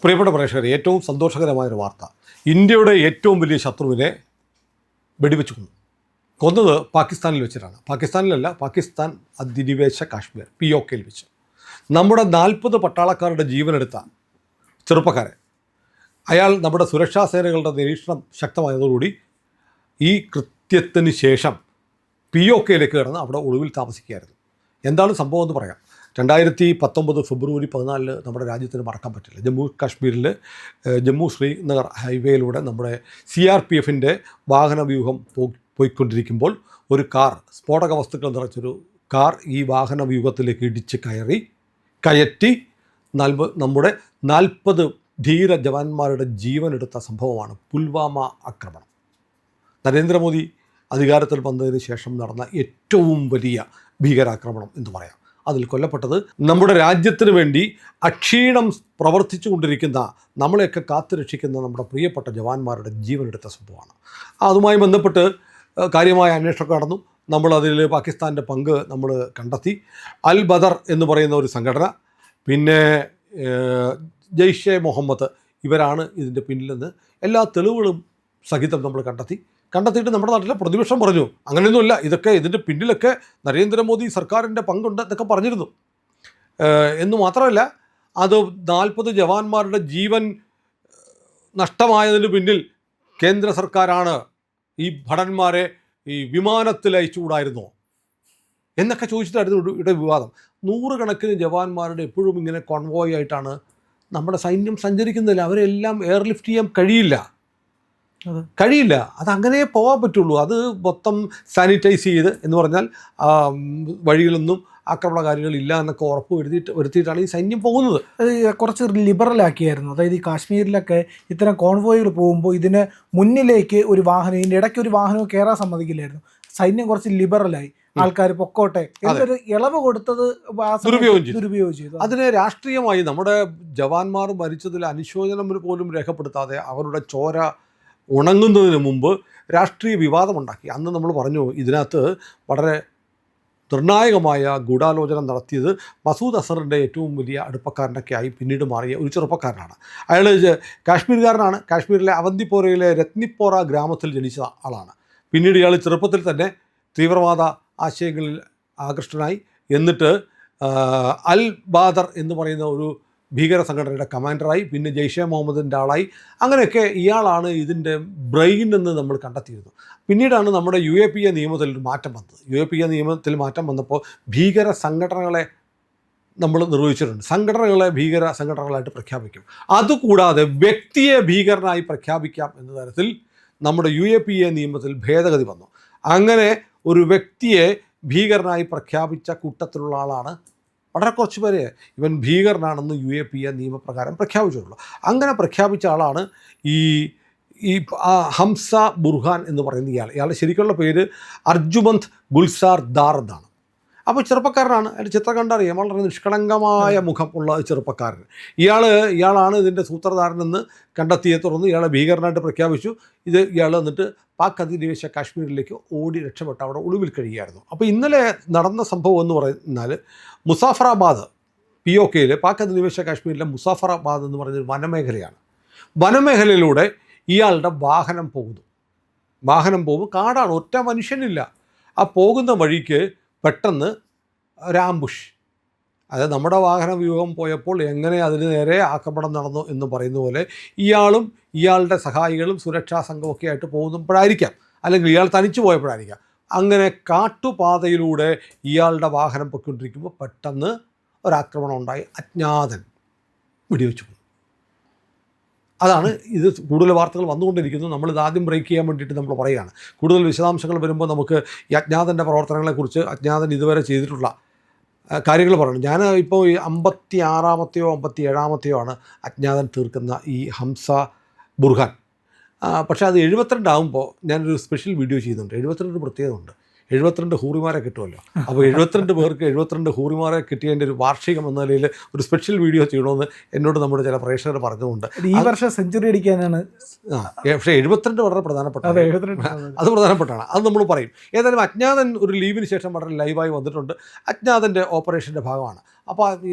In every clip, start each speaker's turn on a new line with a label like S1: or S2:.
S1: പ്രിയപ്പെട്ട പ്രേക്ഷകരെ, ഏറ്റവും സന്തോഷകരമായൊരു വാർത്ത. ഇന്ത്യയുടെ ഏറ്റവും വലിയ ശത്രുവിനെ വെടിവെച്ച് കൊന്നത് പാകിസ്ഥാനിൽ വെച്ചിട്ടാണ്. പാകിസ്ഥാനിലല്ല, പാകിസ്ഥാൻ അധിനിവേശ കാശ്മീർ POKയിൽ വെച്ച് നമ്മുടെ 40 പട്ടാളക്കാരുടെ ജീവനെടുത്ത ചെറുപ്പക്കാരൻ. അയാൾ നമ്മുടെ സുരക്ഷാ സേനകളുടെ നിരീക്ഷണം ശക്തമായതോടുകൂടി ഈ കൃത്യത്തിന് ശേഷം POKയിലേക്ക് കിടന്ന് അവിടെ ഒളിവിൽ താമസിക്കുകയായിരുന്നു. എന്താണ് സംഭവം എന്ന് പറയാം. 2019 ഫെബ്രുവരി 14 നമ്മുടെ രാജ്യത്തിന് മറക്കാൻ പറ്റില്ല. ജമ്മു കാശ്മീരിൽ ജമ്മു ശ്രീനഗർ ഹൈവേയിലൂടെ നമ്മുടെ CRPFൻ്റെ വാഹനവ്യൂഹം പോയിക്കൊണ്ടിരിക്കുമ്പോൾ ഒരു കാർ, സ്ഫോടക വസ്തുക്കൾ നിറച്ചൊരു കാർ ഈ വാഹനവ്യൂഹത്തിലേക്ക് ഇടിച്ച് കയറ്റി നമ്മുടെ 40 ധീര ജവാന്മാരുടെ ജീവനെടുത്ത സംഭവമാണ് പുൽവാമ ആക്രമണം. നരേന്ദ്രമോദി അധികാരത്തിൽ വന്നതിന് ശേഷം നടന്ന ഏറ്റവും വലിയ ഭീകരാക്രമണം എന്ന് പറയാം. അതിൽ കൊല്ലപ്പെട്ടത് നമ്മുടെ രാജ്യത്തിന് വേണ്ടി അക്ഷീണം പ്രവർത്തിച്ചു കൊണ്ടിരിക്കുന്ന, നമ്മളെയൊക്കെ കാത്തുരക്ഷിക്കുന്ന നമ്മുടെ പ്രിയപ്പെട്ട ജവാന്മാരുടെ ജീവനെടുത്ത സംഭവമാണ്. അതുമായി ബന്ധപ്പെട്ട് കാര്യമായ അന്വേഷണം നടന്നു. നമ്മളതിൽ പാകിസ്ഥാൻ്റെ പങ്ക് നമ്മൾ കണ്ടെത്തി. അൽ ബദർ എന്ന് പറയുന്ന ഒരു സംഘടന, പിന്നെ ജയ്ഷെ മുഹമ്മദ്, ഇവരാണ് ഇതിൻ്റെ പിന്നിലെന്ന് എല്ലാ തെളിവുകളും സഹിതം നമ്മൾ കണ്ടെത്തിയിട്ട് നമ്മുടെ നാട്ടിലെ പ്രതിപക്ഷം പറഞ്ഞു അങ്ങനെയൊന്നുമില്ല, ഇതൊക്കെ ഇതിൻ്റെ പിന്നിലൊക്കെ നരേന്ദ്രമോദി സർക്കാരിൻ്റെ പങ്കുണ്ട് എന്നൊക്കെ പറഞ്ഞിരുന്നു. എന്ന് മാത്രമല്ല, അത് 40 ജവാന്മാരുടെ ജീവൻ നഷ്ടമായതിന് പിന്നിൽ കേന്ദ്ര സർക്കാരാണ്, ഈ ഭടന്മാരെ ഈ വിമാനത്തിൽ അയച്ചുകൂടായിരുന്നോ എന്നൊക്കെ ചോദിച്ചിട്ടായിരുന്നു ഇവിടെ വിവാദം. 100 കണക്കിന് ജവാന്മാരുടെ എപ്പോഴും ഇങ്ങനെ കോൺവോയ് ആയിട്ടാണ് നമ്മുടെ സൈന്യം സഞ്ചരിക്കുന്നില്ല. അവരെല്ലാം എയർലിഫ്റ്റ് ചെയ്യാൻ കഴിയില്ല. അതങ്ങനെ പോകാൻ പറ്റുള്ളൂ. അത് മൊത്തം സാനിറ്റൈസ് ചെയ്ത്, എന്ന് പറഞ്ഞാൽ വഴികളൊന്നും ആക്രമണകാരികളില്ല എന്നൊക്കെ ഉറപ്പ് വരുത്തിയിട്ടാണ് ഈ സൈന്യം പോകുന്നത്.
S2: അത് കുറച്ച് ലിബറലാക്കിയായിരുന്നു. അതായത് ഈ കാശ്മീരിലൊക്കെ ഇത്തരം കോൺവോയ്കൾ പോകുമ്പോൾ ഇതിന് മുന്നിലേക്ക് ഒരു വാഹനം, ഇതിൻ്റെ ഇടയ്ക്ക് ഒരു വാഹനവും കയറാൻ സമ്മതിക്കില്ലായിരുന്നു. സൈന്യം കുറച്ച് ലിബറലായി, ആൾക്കാർ പൊക്കോട്ടെ എന്നൊരു ഇളവ് കൊടുത്തത് ദുരുപയോഗം ചെയ്തു.
S1: അതിനെ രാഷ്ട്രീയമായി നമ്മുടെ ജവാന്മാർ മരിച്ചതിൽ അനുശോചനം പോലും രേഖപ്പെടുത്താതെ അവരുടെ ചോര ഉണങ്ങുന്നതിന് മുമ്പ് രാഷ്ട്രീയ വിവാദമുണ്ടാക്കി. അന്ന് നമ്മൾ പറഞ്ഞു, ഇതിനകത്ത് വളരെ നിർണായകമായ ഗൂഢാലോചന നടത്തിയത് മസൂദ് അസറിൻ്റെ ഏറ്റവും വലിയ അടുപ്പക്കാരനൊക്കെയായി പിന്നീട് മാറിയ ഒരു ചെറുപ്പക്കാരനാണ്. അയാൾ കാശ്മീർകാരനാണ്. കാശ്മീരിലെ അവന്തിപ്പോറയിലെ രത്നിപ്പോറ ഗ്രാമത്തിൽ ജനിച്ച ആളാണ്. പിന്നീട് ഇയാൾ ചെറുപ്പത്തിൽ തന്നെ തീവ്രവാദ ആശയങ്ങളിൽ ആകൃഷ്ടനായി. എന്നിട്ട് അൽ ബാദർ എന്ന് പറയുന്ന ഒരു ഭീകര സംഘടനയുടെ കമാൻഡറായി, പിന്നെ ജയ്ഷെ മുഹമ്മദിൻ്റെ ആളായി. അങ്ങനെയൊക്കെ ഇയാളാണ് ഇതിൻ്റെ ബ്രെയിൻ എന്ന് നമ്മൾ കണ്ടെത്തിയിരുന്നു. പിന്നീടാണ് നമ്മുടെ UAPA നിയമത്തിൽ ഒരു മാറ്റം വന്നത്. UAPA നിയമത്തിൽ മാറ്റം വന്നപ്പോൾ ഭീകര സംഘടനകളെ നമ്മൾ നിർവഹിച്ചിട്ടുണ്ട്. സംഘടനകളെ ഭീകര സംഘടനകളായിട്ട് പ്രഖ്യാപിക്കും. അതുകൂടാതെ വ്യക്തിയെ ഭീകരനായി പ്രഖ്യാപിക്കാം എന്ന തരത്തിൽ നമ്മുടെ UAPA നിയമത്തിൽ ഭേദഗതി വന്നു. അങ്ങനെ ഒരു വ്യക്തിയെ ഭീകരനായി പ്രഖ്യാപിച്ച കൂട്ടത്തിലുള്ള ആളാണ്, വളരെ കുറച്ച് പേരെ ഇവൻ ഭീകരനാണെന്ന് UAPA നിയമപ്രകാരം പ്രഖ്യാപിച്ചിട്ടുള്ളൂ. അങ്ങനെ പ്രഖ്യാപിച്ച ആളാണ് ഈ ഹംസ ബുർഹാൻ എന്ന് പറയുന്ന ഇയാളുടെ ശരിക്കുള്ള പേര് അർജുമന്ത് ഗുൽസാർ ദാർ എന്നാണ്. അപ്പോൾ ചെറുപ്പക്കാരനാണ്. അതിൻ്റെ ചിത്രം കണ്ടറിയാം, വളരെ നിഷ്കളങ്കമായ മുഖം ഉള്ള ചെറുപ്പക്കാരൻ. ഇയാളാണ് ഇതിൻ്റെ സൂത്രധാരനെന്ന് കണ്ടെത്തിയെ തുടർന്ന് ഇയാളെ ഭീകരനായിട്ട് പ്രഖ്യാപിച്ചു. ഇയാൾ എന്നിട്ട് പാക് അധിനിവേശ കാശ്മീരിലേക്ക് ഓടി രക്ഷപ്പെട്ട് അവിടെ ഒളിവിൽ കഴിയുകയായിരുന്നു. അപ്പോൾ ഇന്നലെ നടന്ന സംഭവം എന്ന് പറഞ്ഞാൽ മുസാഫറാബാദ്, POKയിൽ പാക് അധിനിവേശ കാശ്മീരിലെ മുസാഫറാബാദ് എന്ന് പറയുന്നൊരു വനമേഖലയാണ്. വനമേഖലയിലൂടെ ഇയാളുടെ വാഹനം പോകുന്നു. കാടാണ്, ഒറ്റ മനുഷ്യനില്ല. ആ പോകുന്ന വഴിക്ക് പെട്ടെന്ന് ഒരു ആംബുഷ്, അതായത് നമ്മുടെ വാഹന വ്യൂഹം പോയപ്പോൾ എങ്ങനെ അതിന് നേരെ ആക്രമണം നടന്നു എന്ന് പറയുന്ന പോലെ ഇയാളും ഇയാളുടെ സഹായികളും സുരക്ഷാ സംഘമൊക്കെ ആയിട്ട് പോകുമ്പോഴായിരിക്കാം, അല്ലെങ്കിൽ ഇയാൾ തനിച്ചു പോയപ്പോഴായിരിക്കാം. അങ്ങനെ കാട്ടുപാതയിലൂടെ ഇയാളുടെ വാഹനം പൊയ്ക്കൊണ്ടിരിക്കുമ്പോൾ പെട്ടെന്ന് ഒരാക്രമണം ഉണ്ടായി. അജ്ഞാതൻ വെടിവെച്ചു. അതാണ് ഇത്. കൂടുതൽ വാർത്തകൾ വന്നുകൊണ്ടിരിക്കുന്നു. നമ്മളിത് ആദ്യം ബ്രേക്ക് ചെയ്യാൻ വേണ്ടിയിട്ട് നമ്മൾ പറയുകയാണ്. കൂടുതൽ വിശദാംശങ്ങൾ വരുമ്പോൾ നമുക്ക് ഈ അജ്ഞാതൻ്റെ പ്രവർത്തനങ്ങളെക്കുറിച്ച്, അജ്ഞാതൻ ഇതുവരെ ചെയ്തിട്ടുള്ള കാര്യങ്ങൾ പറയണം. ഞാൻ ഇപ്പോൾ ഈ 56-ാമത്തെയോ 57-ാമത്തെയോ ആണ് അജ്ഞാതൻ തീർക്കുന്ന ഈ ഹംസ ബുർഹാൻ. പക്ഷേ അത് 72 ആകുമ്പോൾ ഞാനൊരു സ്പെഷ്യൽ വീഡിയോ ചെയ്യുന്നുണ്ട്. 72 പ്രത്യേകതയുണ്ട്. 72 ഹൂറിമാരെ കിട്ടുമല്ലോ. അപ്പോൾ 72 പേർക്ക് 72 ഹൂറിമാരെ കിട്ടിയതിൻ്റെ ഒരു വാർഷികം എന്ന നിലയിൽ ഒരു സ്പെഷ്യൽ വീഡിയോ ചെയ്യണമെന്ന് എന്നോട് നമ്മുടെ ചില പ്രേക്ഷകർ പറഞ്ഞുകൊണ്ട്.
S2: ഈ വർഷം സെഞ്ചുറി അടിക്കാനാണ്.
S1: പക്ഷേ 72 വളരെ പ്രധാനപ്പെട്ടതാണ്. അത് പ്രധാനപ്പെട്ടാണ്, അത് നമ്മൾ പറയും. ഏതായാലും അജ്ഞാതൻ ഒരു ലീവിന് ശേഷം വളരെ ലൈവായി വന്നിട്ടുണ്ട്. അജ്ഞാതൻ്റെ ഓപ്പറേഷൻ്റെ ഭാഗമാണ്. അപ്പോൾ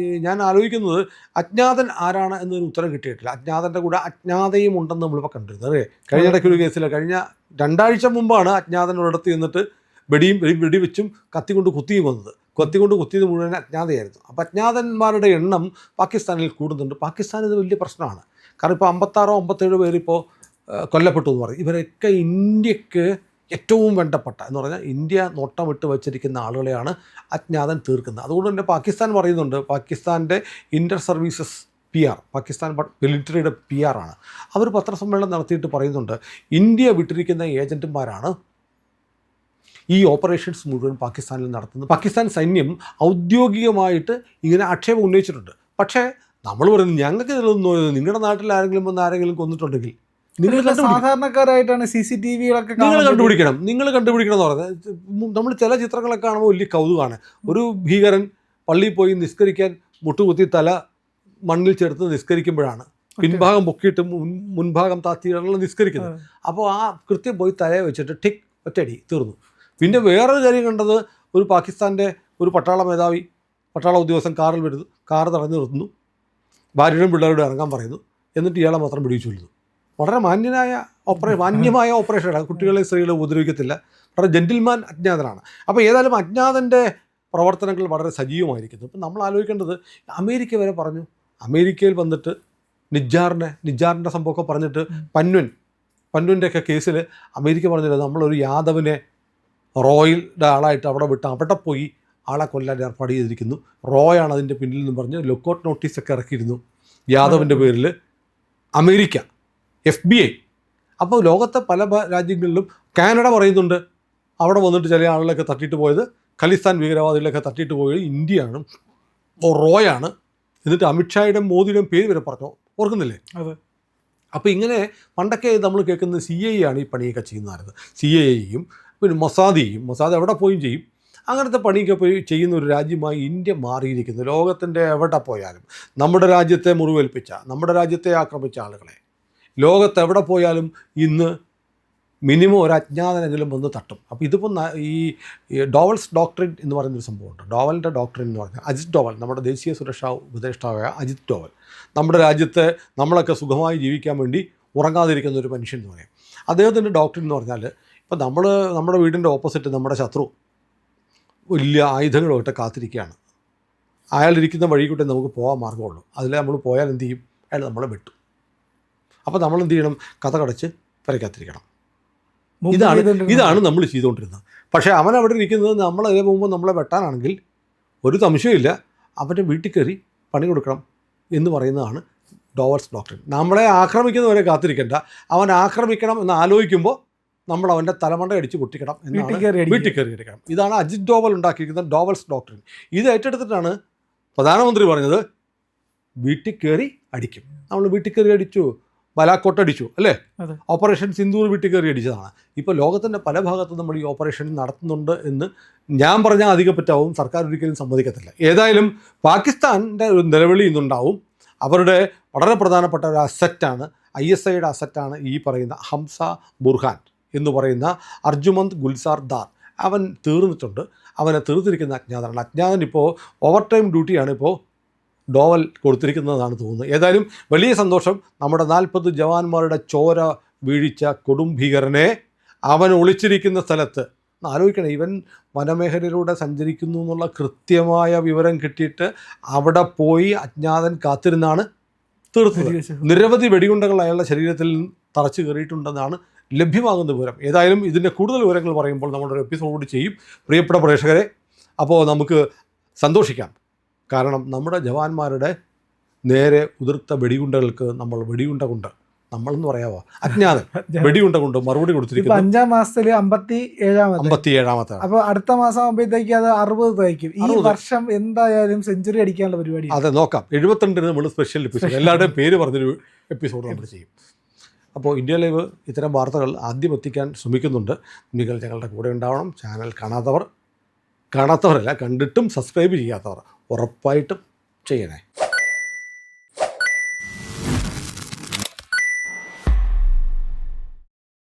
S1: ഞാൻ ആലോചിക്കുന്നത് അജ്ഞാതൻ ആരാണ് എന്നൊരു ഉത്തരം കിട്ടിയിട്ടില്ല. അജ്ഞാതൻ്റെ കൂടെ അജ്ഞാതയും ഉണ്ടെന്ന് നമ്മളിപ്പോൾ കണ്ടിരുന്നത്. അല്ലേ, കഴിഞ്ഞിടയ്ക്ക് ഒരു കേസിൽ കഴിഞ്ഞ 2 ആഴ്ച മുമ്പാണ് അജ്ഞാതൻ ഒരിടത്ത് ചെന്നിട്ട് വെടിവെച്ചും കത്തിക്കൊണ്ട് കുത്തിയും വന്നത്. കുത്തിയത് മുഴുവൻ അജ്ഞാതയായിരുന്നു. അപ്പോൾ അജ്ഞാതന്മാരുടെ എണ്ണം പാകിസ്ഥാനിൽ കൂടുന്നുണ്ട്. പാകിസ്ഥാൻ ഇത് വലിയ പ്രശ്നമാണ്. കാരണം ഇപ്പോൾ 56-57 പേരിപ്പോൾ കൊല്ലപ്പെട്ടു എന്ന് പറയും. ഇവരൊക്കെ ഇന്ത്യക്ക് ഏറ്റവും വേണ്ടപ്പെട്ട എന്ന് പറഞ്ഞാൽ ഇന്ത്യ നോട്ടമിട്ട് വച്ചിരിക്കുന്ന ആളുകളെയാണ് അജ്ഞാതൻ തീർക്കുന്നത്. അതുകൊണ്ട് തന്നെ പാകിസ്ഥാൻ പറയുന്നുണ്ട്, പാകിസ്ഥാൻ്റെ ഇൻ്റർ സർവീസസ് PR, പാകിസ്ഥാൻ മിലിറ്ററിയുടെ PR ആണ്. അവർ പത്രസമ്മേളനം നടത്തിയിട്ട് പറയുന്നുണ്ട്, ഇന്ത്യ വിട്ടിരിക്കുന്ന ഏജൻറ്റുമാരാണ് ഈ ഓപ്പറേഷൻസ് മുഴുവൻ പാകിസ്ഥാനിൽ നടത്തുന്നത്. പാകിസ്ഥാൻ സൈന്യം ഔദ്യോഗികമായിട്ട് ഇങ്ങനെ ആക്ഷേപം ഉന്നയിച്ചിട്ടുണ്ട്. പക്ഷേ നമ്മൾ പറയുന്നത് ഞങ്ങൾക്ക് ഇതിലൊന്നും, നിങ്ങളുടെ നാട്ടിൽ ആരെങ്കിലും വന്ന് ആരെങ്കിലും കൊന്നിട്ടുണ്ടെങ്കിൽ നിങ്ങൾ
S2: സാധാരണക്കാരായിട്ടാണ് CCTV-കളൊക്കെ
S1: നിങ്ങൾ കണ്ടുപിടിക്കണം എന്ന് പറയുന്നത്. നമ്മൾ ചില ചിത്രങ്ങളൊക്കെ കാണുമ്പോൾ വലിയ കൗതുകമാണ്. ഒരു ഭീകരൻ പള്ളിയിൽ പോയി നിസ്കരിക്കാൻ മുട്ടുകുത്തി തല മണ്ണിൽ ചേർത്ത് നിസ്കരിക്കുമ്പോഴാണ് പിൻഭാഗം പൊക്കിയിട്ട് മുൻഭാഗം താത്തിയുള്ള നിസ്കരിക്കുന്നത്. അപ്പോൾ ആ കൃത്യം പോയി തലയെ വെച്ചിട്ട് ടിക് ഒറ്റയടി തീർന്നു. പിന്നെ വേറൊരു കാര്യം കണ്ടത്, ഒരു പാകിസ്ഥാൻ്റെ ഒരു പട്ടാള മേധാവി, പട്ടാള ഉദ്യോഗസ്ഥൻ കാറിൽ വരുന്നു, കാർ തടഞ്ഞു നിർത്തുന്നു, ഭാര്യയോടും പിള്ളേരോടും ഇറങ്ങാൻ പറയുന്നു, എന്നിട്ട് ഇയാളെ മാത്രം പിടിച്ചു കൊല്ലുന്നു. വളരെ മാന്യമായ ഓപ്പറേഷനാണ്. കുട്ടികളെ സ്ത്രീകളെ ഉപദ്രവിക്കത്തില്ല. വളരെ ജെന്റിൽമാൻ അജ്ഞാതനാണ്. അപ്പോൾ ഏതായാലും അജ്ഞാതൻ്റെ പ്രവർത്തനങ്ങൾ വളരെ സജീവമായിരിക്കുന്നു. ഇപ്പം നമ്മൾ ആലോചിക്കേണ്ടത്, അമേരിക്ക വരെ പറഞ്ഞു. അമേരിക്കയിൽ വന്നിട്ട് നിജ്ജാറിൻ്റെ സംഭവമൊക്കെ പറഞ്ഞിട്ട് പന്വൻ്റെയൊക്കെ കേസിൽ അമേരിക്ക പറഞ്ഞില്ല, നമ്മളൊരു യാദവിനെ റോയിയുടെ ആളായിട്ട് അവിടെ പോയി ആളെ കൊല്ലാൻ ഏർപ്പാട് ചെയ്തിരിക്കുന്നു, റോയാണ് അതിൻ്റെ പിന്നിൽ നിന്ന് പറഞ്ഞ് ലുക്കൗട്ട് നോട്ടീസൊക്കെ ഇറക്കിയിരുന്നു യാദവിൻ്റെ പേരിൽ അമേരിക്ക, FBI. അപ്പോൾ ലോകത്തെ പല രാജ്യങ്ങളിലും, കാനഡ പറയുന്നുണ്ട്, അവിടെ വന്നിട്ട് ചില ആളുകളൊക്കെ തട്ടിയിട്ട് പോയത്, ഖലിസ്ഥാൻ ഭീകരവാദികളൊക്കെ തട്ടിയിട്ട് പോയത് ഇന്ത്യയാണ്, റോയാണ്. എന്നിട്ട് അമിത്ഷായുടെ മോദിയുടെയും പേര് വരെ പറഞ്ഞു, ഓർക്കുന്നില്ലേ?
S2: അതെ.
S1: അപ്പോൾ ഇങ്ങനെ പണ്ടൊക്കെ നമ്മൾ കേൾക്കുന്നത് CIA ആണ് ഈ പണിയൊക്കെ ചെയ്യുന്നതായിരുന്നു. CIAയും പിന്നെ മൊസാദ് എവിടെ പോയും ചെയ്യും. അങ്ങനത്തെ പണിയൊക്കെ പോയി ചെയ്യുന്ന ഒരു രാജ്യമായി ഇന്ത്യ മാറിയിരിക്കുന്നു. ലോകത്തിൻ്റെ എവിടെ പോയാലും നമ്മുടെ രാജ്യത്തെ മുറിവേൽപ്പിച്ച, നമ്മുടെ രാജ്യത്തെ ആക്രമിച്ച ആളുകളെ ലോകത്തെവിടെ പോയാലും ഇന്ന് മിനിമം ഒരു അജ്ഞാതനെങ്കിലും വന്ന് തട്ടും. അപ്പോൾ ഇതിപ്പോൾ ഈ ഡോവൽസ് ഡോക്ട്രിൻ എന്ന് പറയുന്നൊരു സംഭവമുണ്ട്. ഡോവലിൻ്റെ ഡോക്ട്രിൻ എന്ന് പറഞ്ഞാൽ അജിത് ഡോവൽ, നമ്മുടെ ദേശീയ സുരക്ഷാ ഉപദേഷ്ടാവായ അജിത് ഡോവൽ, നമ്മുടെ രാജ്യത്തെ നമ്മളൊക്കെ സുഖമായി ജീവിക്കാൻ വേണ്ടി ഉറങ്ങാതിരിക്കുന്ന ഒരു മനുഷ്യൻ എന്ന് പറയും. അദ്ദേഹത്തിൻ്റെ ഡോക്ട്രിൻ എന്ന് പറഞ്ഞാൽ, ഇപ്പോൾ നമ്മുടെ വീടിൻ്റെ ഓപ്പോസിറ്റ് നമ്മുടെ ശത്രു വലിയ ആയുധങ്ങളുമായിട്ട് കാത്തിരിക്കുകയാണ്. അയാളിരിക്കുന്ന വഴി കൂട്ടി നമുക്ക് പോകാൻ മാർഗ്ഗമുള്ളൂ. അതിൽ നമ്മൾ പോയാൽ എന്ത് ചെയ്യും? അയാൾ നമ്മളെ വെട്ടും. അപ്പോൾ നമ്മൾ എന്ത് ചെയ്യണം? കഥ കടച്ച് വരയ്ക്കാത്തിരിക്കണം. ഇതാണ് നമ്മൾ ചെയ്തുകൊണ്ടിരുന്നത്. പക്ഷേ അവൻ അവിടെ ഇരിക്കുന്നത് നമ്മളതിലെ പോകുമ്പോൾ നമ്മളെ വെട്ടാനാണെങ്കിൽ ഒരു സംശയമില്ല, അവൻ്റെ വീട്ടിൽ കയറി പണി കൊടുക്കണം എന്ന് പറയുന്നതാണ് ഡോവൽസ് ഡോക്ട്രിൻ. നമ്മളെ ആക്രമിക്കുന്നവരെ കാത്തിരിക്കേണ്ട, അവൻ ആക്രമിക്കണം എന്ന് ആലോചിക്കുമ്പോൾ നമ്മൾ അവൻ്റെ തലമണ്ട അടിച്ച് പൊട്ടിക്കണം എന്നാണ്, വീട്ടിൽ കയറി അടിക്കണം. ഇതാണ് അജിത് ഡോവൽ ഉണ്ടാക്കിയിരിക്കുന്ന ഡോവൽസ് ഡോക്ട്രിൻ. ഇത് ഏറ്റെടുത്തിട്ടാണ് പ്രധാനമന്ത്രി പറഞ്ഞത്, വീട്ടിൽ കയറി അടിക്കും. നമ്മൾ വീട്ടിൽ കയറി അടിച്ചു, ബലാക്കോട്ട് അടിച്ചു, അല്ലേ? ഓപ്പറേഷൻ സിന്ദൂർ വീട്ടിൽ കയറി അടിച്ചതാണ്. ഇപ്പോൾ ലോകത്തിൻ്റെ പല ഭാഗത്തും നമ്മൾ ഈ ഓപ്പറേഷൻ നടത്തുന്നുണ്ട് എന്ന് ഞാൻ പറഞ്ഞാൽ അധികപ്പറ്റാവും, സർക്കാർ ഒരിക്കലും സമ്മതിക്കത്തില്ല. ഏതായാലും പാകിസ്ഥാൻ്റെ ഒരു നിലവിളി ഇന്നുണ്ടാവും. അവരുടെ വളരെ പ്രധാനപ്പെട്ട ഒരു അസറ്റാണ്, ISIയുടെ അസറ്റാണ് ഈ പറയുന്ന ഹംസ ബുർഹാൻ എന്ന് പറയുന്ന അർജുമന്ത് ഗുൽസാർ ദാർ. അവൻ തീർന്നിട്ടുണ്ട്. അവനെ തീർത്തിരിക്കുന്ന അജ്ഞാതനാണ്. അജ്ഞാതൻ ഇപ്പോൾ ഓവർ ടൈം ഡ്യൂട്ടിയാണ് ഇപ്പോൾ ഡോവൽ കൊടുത്തിരിക്കുന്നതാണ് തോന്നുന്നത്. ഏതായാലും വലിയ സന്തോഷം. നമ്മുടെ 40 ജവാന്മാരുടെ ചോര വീഴിച്ച കൊടും ഭീകരനെ അവൻ ഒളിച്ചിരിക്കുന്ന സ്ഥലത്ത് ആലോചിക്കണം. ഇവൻ വനമേഖലയിലൂടെ സഞ്ചരിക്കുന്നു എന്നുള്ള കൃത്യമായ വിവരം കിട്ടിയിട്ട് അവിടെ പോയി അജ്ഞാതൻ കാത്തിരുന്നാണ് തീർത്തത്. നിരവധി വെടിയുണ്ടകൾ അയാളുടെ ശരീരത്തിൽ തറച്ചു കയറിയിട്ടുണ്ടെന്നാണ് ലഭ്യമാകുന്ന വിവരം. ഏതായാലും ഇതിൻ്റെ കൂടുതൽ വിവരങ്ങൾ പറയുമ്പോൾ നമ്മളൊരു എപ്പിസോഡ് ചെയ്യും പ്രിയപ്പെട്ട പ്രേക്ഷകരെ. അപ്പോൾ നമുക്ക് സന്തോഷിക്കാം. കാരണം നമ്മുടെ ജവാന്മാരുടെ നേരെ ഉതിർത്ത വെടിയുണ്ടകൾക്ക് നമ്മൾ വെടിയുണ്ട കൊണ്ട്, നമ്മളെന്ന് പറയാവോ, അജ്ഞാതൻ വെടിയുണ്ട കൊണ്ട് മറുപടി കൊടുത്തിരിക്കുന്നു.
S2: 5-ാം മാസത്തിൽ 57-ാമത്തെ. അപ്പോൾ അടുത്ത മാസം ആകുമ്പോഴത്തേക്ക് അത് 60 തയ്ക്കും. ഈ വർഷം എന്തായാലും സെഞ്ചുറി അടിക്കാനുള്ള പരിപാടി.
S1: അതെ, നോക്കാം. 72-ന് നമ്മൾ സ്പെഷ്യൽ എപ്പിസോഡ്, എല്ലാവരുടെയും പേര് പറഞ്ഞൊരു എപ്പിസോഡ് നമ്മൾ ചെയ്യും. അപ്പോൾ ഇന്ത്യ ലൈവ് ഇത്തരം വാർത്തകൾ ആദ്യം എത്തിക്കാൻ ശ്രമിക്കുന്നുണ്ട്. നിങ്ങൾ ഞങ്ങളുടെ കൂടെ ഉണ്ടാവണം. ചാനൽ കാണാത്തവരല്ല, കണ്ടിട്ടും സബ്സ്ക്രൈബ് ചെയ്യാത്തവർ ഉറപ്പായിട്ടും ചെയ്യണേ.